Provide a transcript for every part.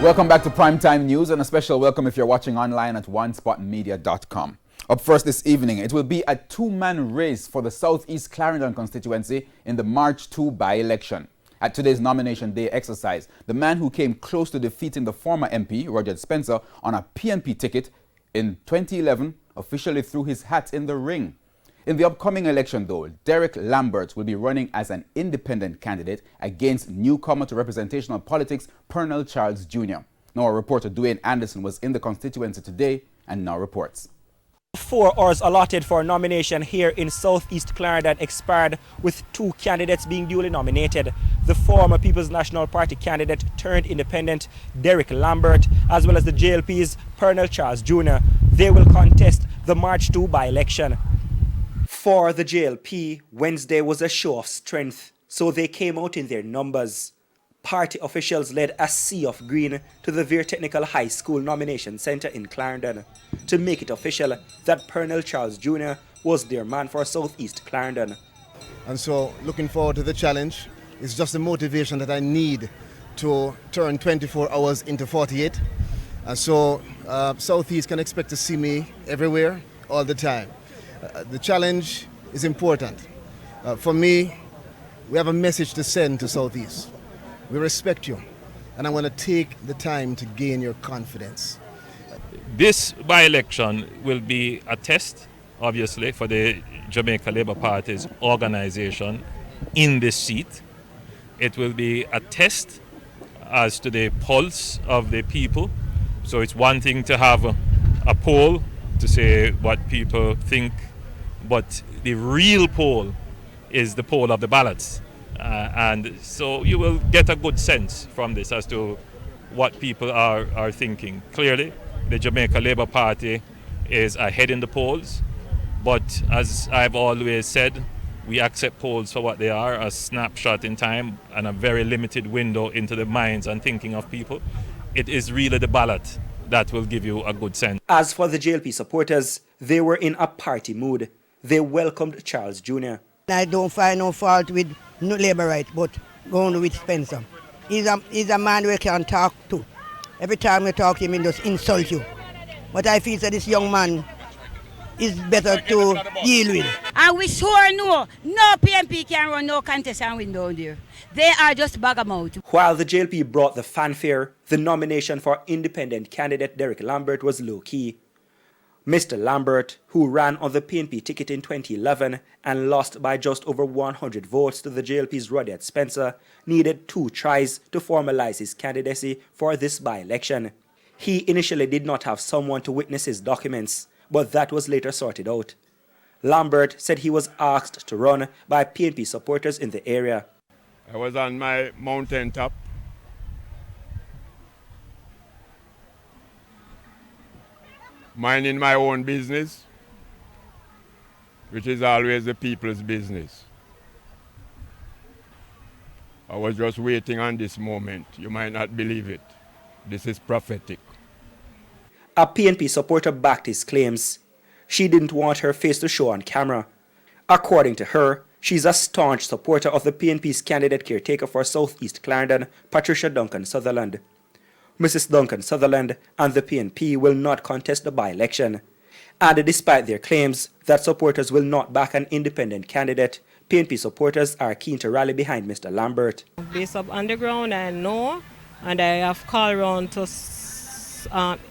Welcome back to Primetime News, and a special welcome if you're watching online at onespotmedia.com. Up first this evening, it will be a two-man race for the Southeast Clarendon constituency in the March 2 by-election. At today's nomination day exercise, the man who came close to defeating the former MP, Roger Spencer, on a PNP ticket in 2011 officially threw his hat in the ring. In the upcoming election, though, Derek Lambert will be running as an independent candidate against newcomer to representational politics, Pernell Charles Jr. Now, our reporter Dwayne Anderson was in the constituency today and now reports. 4 hours allotted for nomination here in Southeast Clarendon expired with 2 candidates being duly nominated. The former People's National Party candidate turned independent, Derek Lambert, as well as the JLP's Pernell Charles Jr. They will contest the March 2 by-election. For the JLP, Wednesday was a show of strength, so they came out in their numbers. Party officials led a sea of green to the Veer Technical High School Nomination Center in Clarendon to make it official that Pernell Charles Jr. was their man for Southeast Clarendon. And so, looking forward to the challenge. It's just the motivation that I need to turn 24 hours into 48. And so, Southeast can expect to see me everywhere, all the time. The challenge is important. For me, we have a message to send to Southeast. We respect you, and I want to take the time to gain your confidence. This by-election will be a test, obviously, for the Jamaica Labour Party's organization in this seat. It will be a test as to the pulse of the people. So it's one thing to have a poll to say what people think, but the real poll is the poll of the ballots. And so you will get a good sense from this as to what people are thinking. Clearly, the Jamaica Labour Party is ahead in the polls, but as I've always said, we accept polls for what they are, a snapshot in time and a very limited window into the minds and thinking of people. It is really the ballot that will give you a good sense. As for the JLP supporters, they were in a party mood. They welcomed Charles Jr. I don't find no fault with no Labour right, but going with Spencer. He's a man we can talk to. Every time we talk to him, he just insult you. But I feel that this young man is better to deal with. And we sure know no PNP can run no contest and win down there. They are just bagamout. While the JLP brought the fanfare, the nomination for independent candidate Derek Lambert was low-key. Mr. Lambert, who ran on the PNP ticket in 2011 and lost by just over 100 votes to the JLP's Roger Spencer, needed 2 tries to formalize his candidacy for this by-election. He initially did not have someone to witness his documents, but that was later sorted out. Lambert said he was asked to run by PNP supporters in the area. I was on my mountaintop. Minding my own business, which is always the people's business. I was just waiting on this moment. You might not believe it. This is prophetic. A PNP supporter backed his claims. She didn't want her face to show on camera. According to her, she's a staunch supporter of the PNP's candidate caretaker for Southeast Clarendon, Patricia Duncan Sutherland. Mrs. Duncan Sutherland and the PNP will not contest the by-election. And despite their claims that supporters will not back an independent candidate, PNP supporters are keen to rally behind Mr. Lambert. Based up underground, I know, and I have called around to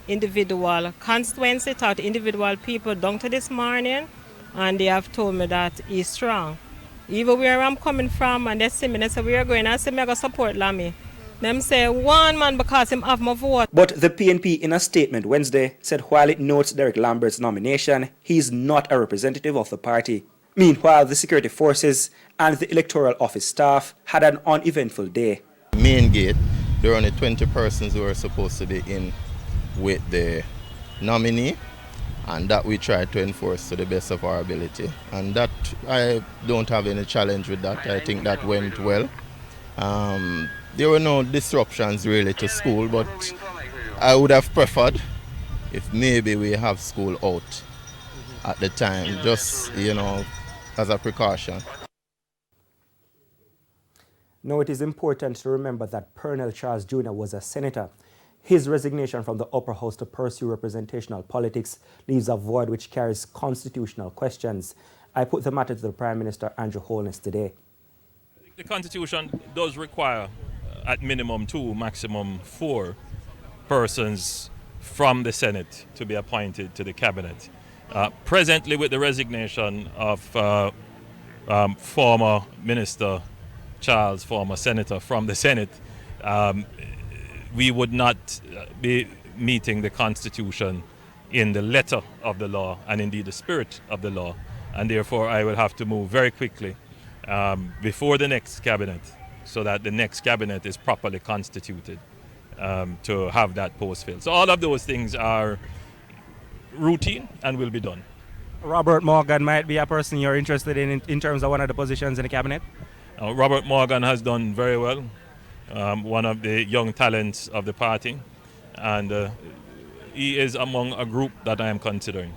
individual constituency, talked to individual people down to this morning, and they have told me that he's strong. Even where I'm coming from, and they see me, they say, we are going, I say, I'm going to support Lammy. Them say one man because him have my vote. But the PNP in a statement Wednesday said while it notes Derek Lambert's nomination, he is not a representative of the party. Meanwhile, the security forces and the electoral office staff had an uneventful day. Main gate, there were only 20 persons who were supposed to be in with the nominee, and that we tried to enforce to the best of our ability. And that, I don't have any challenge with that. I think that went well. There were no disruptions really to school, but I would have preferred if maybe we have school out at the time, just, as a precaution. Now, it is important to remember that Pernell Charles Jr. was a senator. His resignation from the upper house to pursue representational politics leaves a void which carries constitutional questions. I put the matter to the Prime Minister, Andrew Holness, today. The Constitution does require at minimum 2, maximum 4 persons from the Senate to be appointed to the Cabinet. Presently, with the resignation of former Minister Charles, former Senator from the Senate, we would not be meeting the Constitution in the letter of the law and indeed the spirit of the law, and therefore I will have to move very quickly before the next Cabinet so that the next Cabinet is properly constituted to have that post filled. So all of those things are routine and will be done. Robert Morgan might be a person you're interested in terms of one of the positions in the Cabinet? Robert Morgan has done very well. One of the young talents of the party, and he is among a group that I am considering.